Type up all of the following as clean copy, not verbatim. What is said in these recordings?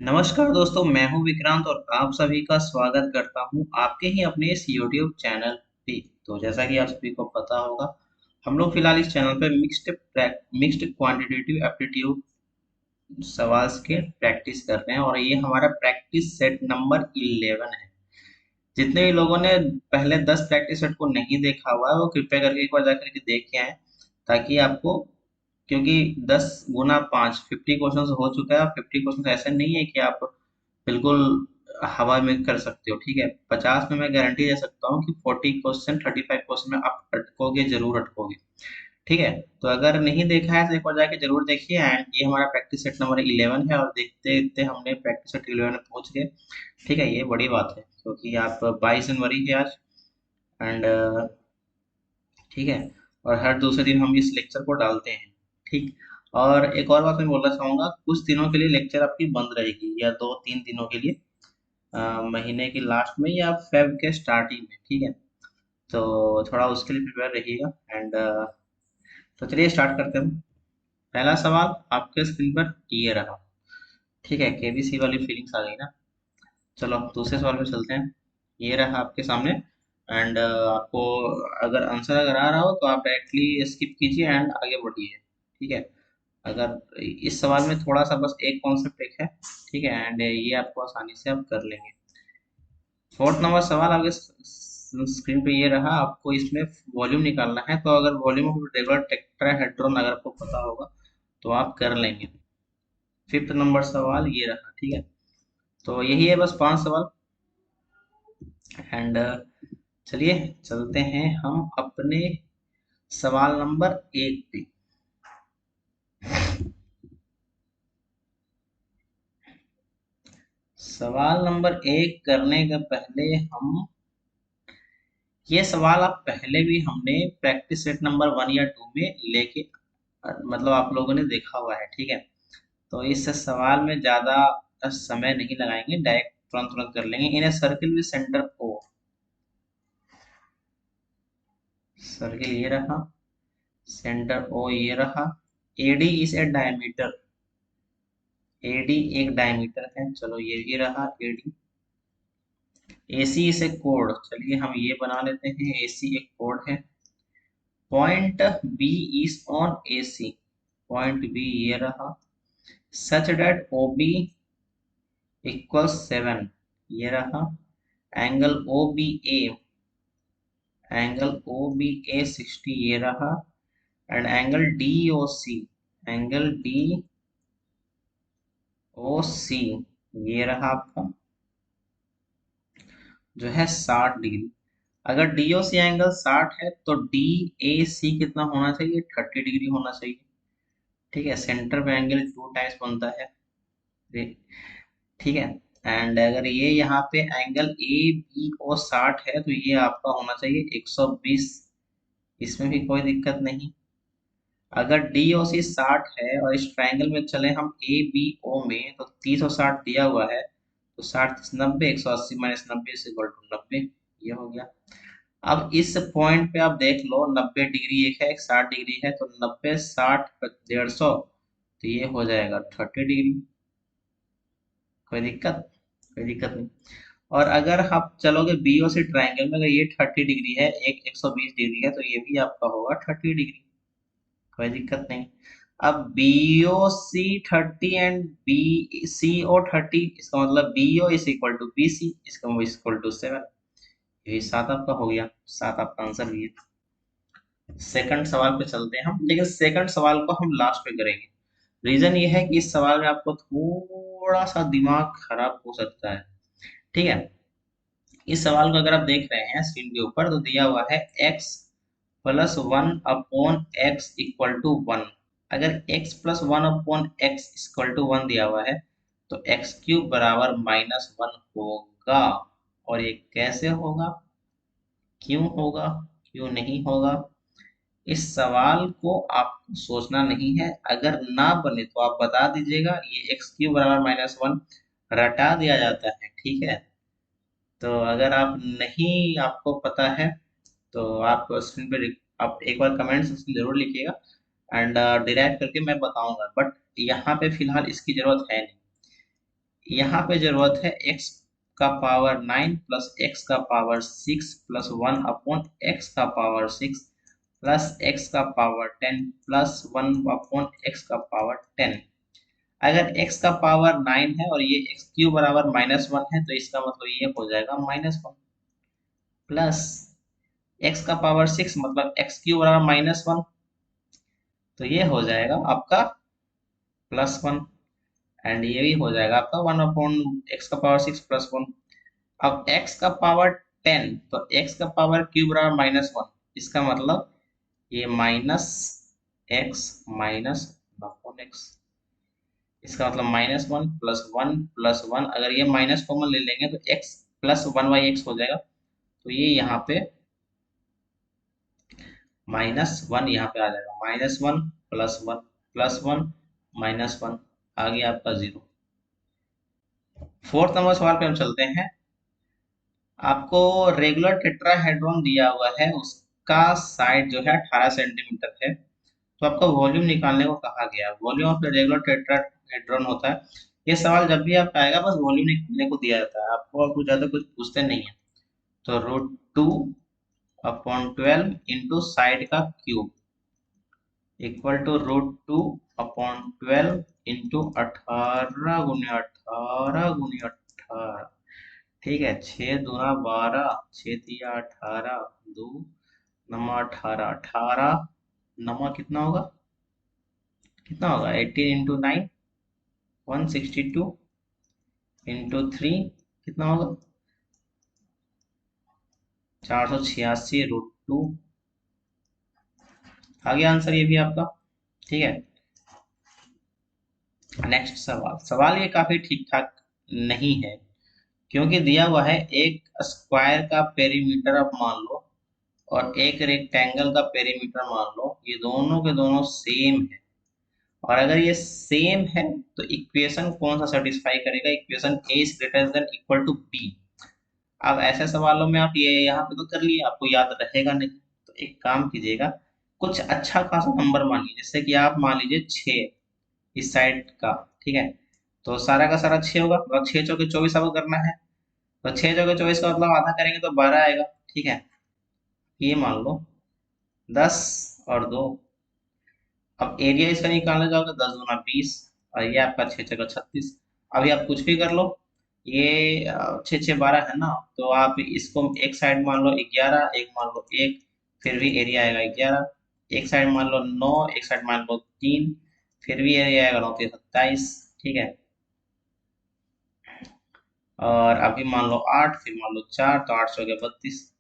नमस्कार दोस्तों, मैं हूं विक्रांत और आप सभी का स्वागत करता हूं आपके ही अपने इस YouTube चैनल पे। तो जैसा कि आप सभी को पता होगा, हम लोग फिलहाल इस चैनल पे मिक्स्ड क्वांटिटेटिव एप्टीट्यूड सवाल के प्रैक्टिस कर रहे हैं और ये हमारा प्रैक्टिस सेट नंबर 11 है। जितने भी लोगों ने पहले 10 प्रैक्टिस सेट को नहीं देखा हुआ है वो कृपया करके एक बार जाकर के देख के आए, ताकि आपको, क्योंकि 10 गुना 5 50 क्वेश्चन हो चुका है और 50 क्वेश्चन ऐसे नहीं है कि आप बिल्कुल हवा में कर सकते हो। ठीक है, 50 में मैं गारंटी दे सकता हूँ कि 40 क्वेश्चन 35 क्वेश्चन में आप अटकोगे, जरूर अटकोगे। ठीक है, तो अगर नहीं देखा है तो एक बार जाके जरूर देखिए। एंड ये हमारा प्रैक्टिस सेट नंबर 11 है और देखते देखते हमने प्रैक्टिस सेट 11 में पहुंच गए। ठीक है, ये बड़ी बात है क्योंकि आप 22 जनवरी है आज। एंड ठीक है, और हर दूसरे दिन हम इस लेक्चर को डालते हैं। ठीक, और एक और बात मैं बोलना चाहूंगा, कुछ दिनों के लिए लेक्चर आपकी बंद रहेगी, या 2-3 दिनों के लिए, महीने की लास्ट में या फेब के स्टार्टिंग में। ठीक है, तो थोड़ा उसके लिए प्रिपेयर रहिएगा। एंड तो चलिए स्टार्ट करते हैं। पहला सवाल आपके स्क्रीन पर ये रहा। ठीक है, केबीसी वाली फीलिंग्स आ गई ना। चलो दूसरे सवाल पे चलते हैं। ये रहा आपके सामने। एंड आपको अगर आंसर अगर आ रहा हो तो आप डायरेक्टली स्किप कीजिए एंड आगे बढ़िए। ठीक है, अगर इस सवाल में थोड़ा सा बस एक कॉन्सेप्ट एक है। ठीक है, एंड ये आपको आसानी से आप कर लेंगे। फोर्थ नंबर सवाल आपके स्क्रीन पे ये रहा। आपको इसमें वॉल्यूम निकालना है, तो अगर वॉल्यूम ऑफ रेगुलर टेट्राहेड्रॉन अगर आपको पता होगा तो आप कर लेंगे। फिफ्थ नंबर सवाल ये रहा। ठीक है, तो यही है, बस 5 सवाल। एंड चलिए चलते हैं हम अपने सवाल नंबर 1 पे। सवाल नंबर 1 करने के पहले हम, ये सवाल आप पहले भी हमने प्रैक्टिस सेट नंबर 1 या 2 में लेके, मतलब आप लोगों ने देखा हुआ है। ठीक है, तो इस सवाल में ज्यादा समय नहीं लगाएंगे, डायरेक्ट तुरंत तुरंत कर लेंगे। In a circle with centre O, circle ये रहा, सेंटर ओ ये रहा। AD is a diameter, AD एक डायमीटर है, चलो ये भी रहा एडी। एसी इज ए कोड, चलिए हम ये बना लेते हैं, एसी एक कोड है। Point B is on AC, point B ये रहा। Such that O B equal 7, ये रहा। Angle O B A, angle O B A 60, ये रहा। And angle D O C, angle D O C ये रहा आपका, जो है 60 डिग्री। अगर डी ओ सी एंगल 60 है तो डी ए सी कितना होना चाहिए, 30 डिग्री होना चाहिए। ठीक है, सेंटर पे एंगल 2 टाइम्स बनता है। ठीक है, एंड अगर ये यहाँ पे एंगल ए बी ओ 60 है तो ये आपका होना चाहिए 120। इसमें भी कोई दिक्कत नहीं। अगर डी ओ सी 60 है और इस ट्राइंगल में चले हम ए बी ओ में, तो 30 और 60 दिया हुआ है, तो 60 30 90, 180 - 90 इज इक्वल टू 90। ये हो गया। अब इस पॉइंट पे आप देख लो, 90 डिग्री एक है, एक 60 डिग्री है, तो 90 60 150, तो ये हो जाएगा 30 डिग्री। कोई दिक्कत, कोई दिक्कत नहीं। और अगर आप चलोगे बीओ सी ट्राइंगल में, अगर ये 30 डिग्री है, एक 120 डिग्री है, तो ये भी आपका होगा 30 डिग्री। कोई दिक्कत नहीं। अब BO C 30 and B C O 30, इसका मतलब BO is equal to B C, इसका इक्वल टू 7। यही 7 आपका हो गया, 7 आपका आंसर भी है। सेकंड सवाल पे चलते हैं हम, लेकिन सेकंड सवाल को हम लास्ट पे करेंगे। रीजन ये है कि इस सवाल में आपको थोड़ा सा दिमाग खराब हो सकता है। ठीक है, इस सवाल को अगर आप देख रहे हैं स्क्रीन के ऊपर, तो दिया हुआ है x+1/x=1। अगर x+1/x=1 दिया हुआ है तो x³ बराबर -1 होगा। और ये कैसे होगा, क्यों होगा, क्यों नहीं होगा, इस सवाल को आपको सोचना नहीं है। अगर ना बने तो आप बता दीजिएगा, ये x³ बराबर -1 रटा दिया जाता है। ठीक है, तो अगर आप नहीं, आपको पता है, तो आप स्क्रीन पे आप एक बार कमेंट सेक्शन जरूर लिखिएगा। एंड डिराइव करके मैं बताऊंगा, बट यहाँ पे फिलहाल इसकी जरूरत है नहीं। यहाँ पे जरूरत है x का पावर 9 प्लस x का पावर 6 प्लस 1 अपॉन x का पावर 6 प्लस x का पावर 10 प्लस 1 अपॉन x का पावर 10। अगर x का पावर 9 है और ये x क्यू बराबर -1 है तो इसका मतलब ये हो जाएगा -1 प्लस x का पावर 6 मतलब x क्यू बराबर -1 तो ये हो जाएगा आपका +1 एंड ये भी हो जाएगा आपका 1 अपॉन एक्स का पावर 6 +1। अब x का पावर 10 तो x का पावर क्यू बराबर -1 इसका मतलब ये -x माइनस अपॉन x इसका मतलब -1 +1 +1 अगर ये माइनस कॉमन ले लेंगे तो x प्लस 1/x हो जाएगा तो ये यहाँ पे -1 यहाँ पे आ जाएगा -1 +1 +1 -1 आ गया आपका 0। फोर्थ नंबर सवाल पे हम चलते हैं। आपको रेगुलर टेट्राहेड्रॉन दिया हुआ है, उसका साइड जो है 18 सेंटीमीटर है, तो आपको वॉल्यूम निकालने को कहा गया। Volume of the regular tetrahedron होता है। ये सवाल जब भी आपका आएगा बस वॉल्यूम निकालने को दिया जाता है, आपको और कुछ ज्यादा कुछ पूछते नहीं है। तो √2/12 इंटू साइड का क्यूब इक्वल टू √2/12 इंटू 18 × 18 × 18। ठीक है, 6×2 = 12, 6×3 = 18, 2 × 18 नमा कितना होगा, 18 इंटू 9 162 इंटू 3 कितना होगा 486 √2 आ गया आंसर ये भी आपका। ठीक है, नेक्स्ट सवाल। सवाल ये काफी ठीक ठाक नहीं है क्योंकि दिया हुआ है एक स्क्वायर का पेरीमीटर आप मान लो और एक रेक्टेंगल का पेरीमीटर मान लो, ये दोनों के दोनों सेम है और अगर ये सेम है तो इक्वेशन कौन सा सेटिस्फाई करेगा, equation a is greater than equal to b। अब ऐसे सवालों में आप ये यहाँ पे तो कर लिए, आपको याद रहेगा नहीं, तो एक काम कीजिएगा, कुछ अच्छा खासा नंबर मान लीजिए, जैसे कि आप मान लीजिए 6 इस साइड का। ठीक है, तो सारा का सारा 6 होगा, मतलब 6×4 = 24 आपको करना है, तो 6×24 का मतलब आधा करेंगे तो 12 आएगा। ठीक है, ये मान लो 10 और 2। अब एरिया इसका निकालने जाओगे 10×2 = 20 और ये आपका 6×6 = 36। अभी आप कुछ भी कर लो, ये 6×6 = 12 है ना, तो आप इसको एक साइड मान लो 11, एक मान लो 1, फिर भी एरिया आएगा 11। एक साइड मान लो 9, एक साइड मान लो 3, फिर भी एरिया आएगा 9×3 = 27। ठीक है, और अभी मान लो 8, फिर मान लो 4, तो 8×4 = 32।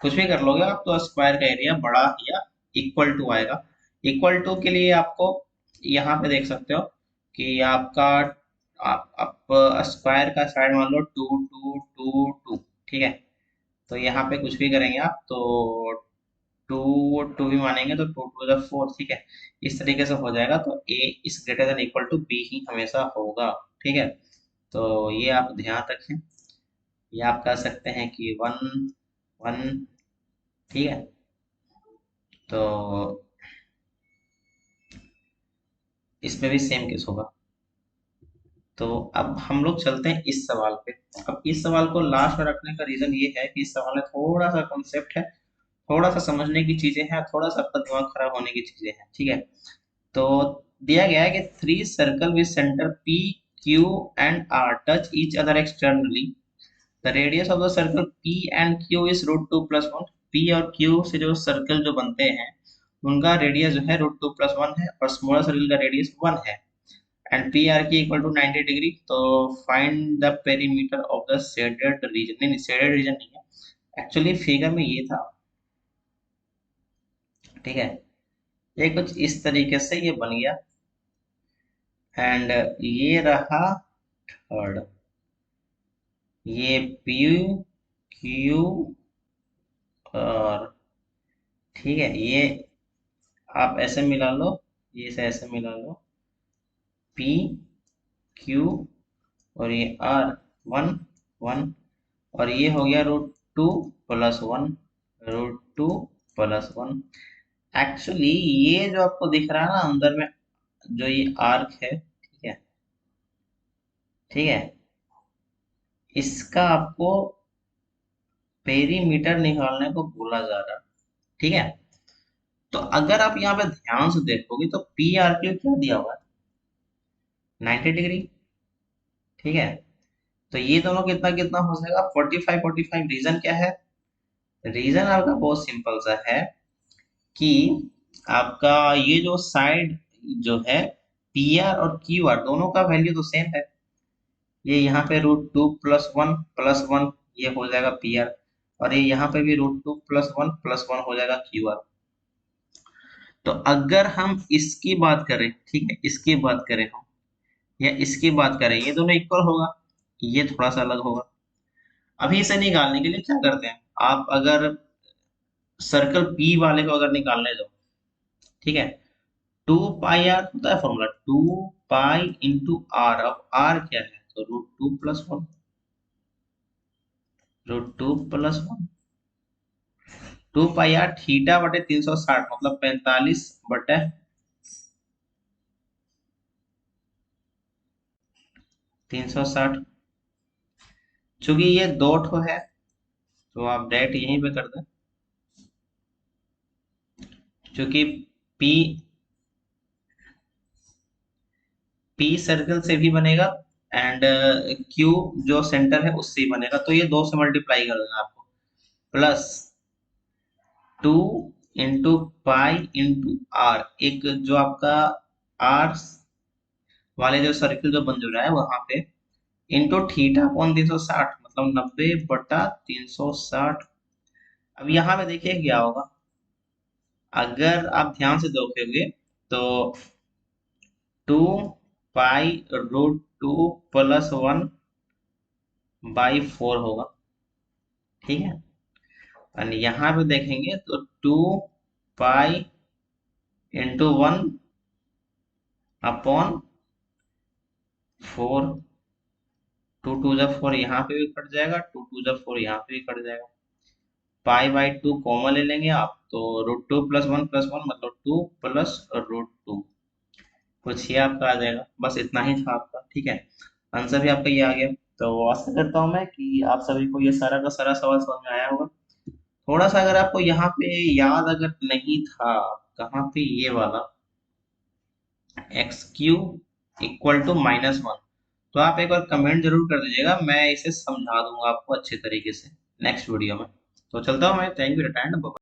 कुछ भी कर लोगे आप तो स्क्वायर का एरिया बड़ा या इक्वल टू आएगा। इक्वल टू के लिए आपको यहाँ पे देख सकते हो कि आपका आप स्क्वायर का साइड मान लो 2 2 2 2। ठीक है, तो यहाँ पे कुछ भी करेंगे आप तो 2 2 भी मानेंगे तो 2 2 = 4। ठीक है, इस तरीके से हो जाएगा, तो a is greater than equal to b ही हमेशा होगा। ठीक है, तो ये आप ध्यान रखें, ये आप कह सकते हैं कि 1 1। ठीक है, तो इसमें भी सेम केस होगा। तो अब हम लोग चलते हैं इस सवाल पे। अब इस सवाल को लास्ट में रखने का रीजन ये है कि इस सवाल में थोड़ा सा कॉन्सेप्ट है, थोड़ा सा समझने की चीजें हैं, थोड़ा सा आपका दिमाग खराब होने की चीजें हैं। ठीक है, तो दिया गया है कि 3 circle with centre P Q and R touch each other externally, the radius of the circle P and Q is √2 + 1। P और Q से जो सर्कल जो बनते हैं उनका रेडियस जो है √2 + 1 है और स्मॉलर सर्कल का रेडियस 1 है एंड पी आर की इक्वल टू 90 डिग्री। तो find the perimeter of the shaded region. नहीं, शेडेड रीजन नहीं है, एक्चुअली फिगर में ये था। ठीक है, ये कुछ इस तरीके से ये बन गया एंड ये रहा थर्ड, ये पी क्यू और ठीक है, ये आप ऐसे मिला लो, ये से ऐसे मिला लो, पी क्यू और ये आर 1 1 और ये हो गया √2 + 1 √2 + 1। एक्चुअली ये जो आपको दिख रहा है ना अंदर में, जो ये आर्क है, ठीक है, ठीक है, इसका आपको पेरीमीटर निकालने को बोला जा रहा है। ठीक है, तो अगर आप यहाँ पे ध्यान से देखोगे तो पी आर क्यू क्या दिया हुआ है, 90 डिग्री। ठीक है, तो ये दोनों कितना कितना हो जाएगा, 45 45। रीजन क्या है, रीजन आपका बहुत सिंपल सा है कि आपका ये जो साइड जो है पी आर और क्यू आर दोनों का वैल्यू तो सेम है। ये यहाँ पे √2 + 1 + 1 ये हो जाएगा पी आर, और ये यहाँ पे भी √2 + 1 + 1 हो जाएगा क्यू आर। तो अगर हम इसकी बात करें, ठीक है, इसकी बात करें हम या इसकी बात करें, ये दोनों इक्वल होगा, ये थोड़ा सा अलग होगा। अभी इसे निकालने के लिए क्या करते हैं, आप अगर सर्कल पी वाले को अगर निकालने जाओ, ठीक है, 2πr होता है फॉर्मूला, 2π × r। अब r क्या है, तो √2 + 1, √2 + 1, 2πr थीटा बटे 360 मतलब 45 बटे 360। चूंकि ये दो ठो है तो आप डायरेक्ट यहीं पे कर दें, क्योंकि P P सर्कल से भी बनेगा एंड Q जो सेंटर है उससे ही बनेगा, तो ये दो से मल्टीप्लाई कर देना आपको, प्लस 2 × π × r, एक जो आपका r वाले जो सर्किल जो बन जो रहा है वहां पे, इंटू θ/360 मतलब 90/360। अब यहाँ पे देखिए क्या होगा, अगर आप ध्यान से देखोगे तो 2π√2 + 1/4 होगा। ठीक है, और यहाँ पे देखेंगे तो 2π × 1/4, 2 × 2 = 4, यहाँ पे भी कट जाएगा, 2 × 2 = 4, यहाँ पे भी कट जाएगा। π/2 कॉमन ले लेंगे आप, तो √2 + 1 + 1 मतलब 2 + √2, कुछ ये आपका आ जाएगा। बस इतना ही था आपका, ठीक है, आंसर भी आपका ये आ गया। तो आशा करता हूँ मैं कि आप सभी को ये सारा का सारा सवाल समझ में आया होगा। थोड़ा सा अगर आपको यहाँ पे याद अगर नहीं था, कहाँ पे ये वाला xq = -1, तो आप एक बार कमेंट जरूर कर दीजिएगा, मैं इसे समझा दूंगा आपको अच्छे तरीके से नेक्स्ट वीडियो में। तो चलता हूँ मैं, थैंक यू, रिटायर्ड।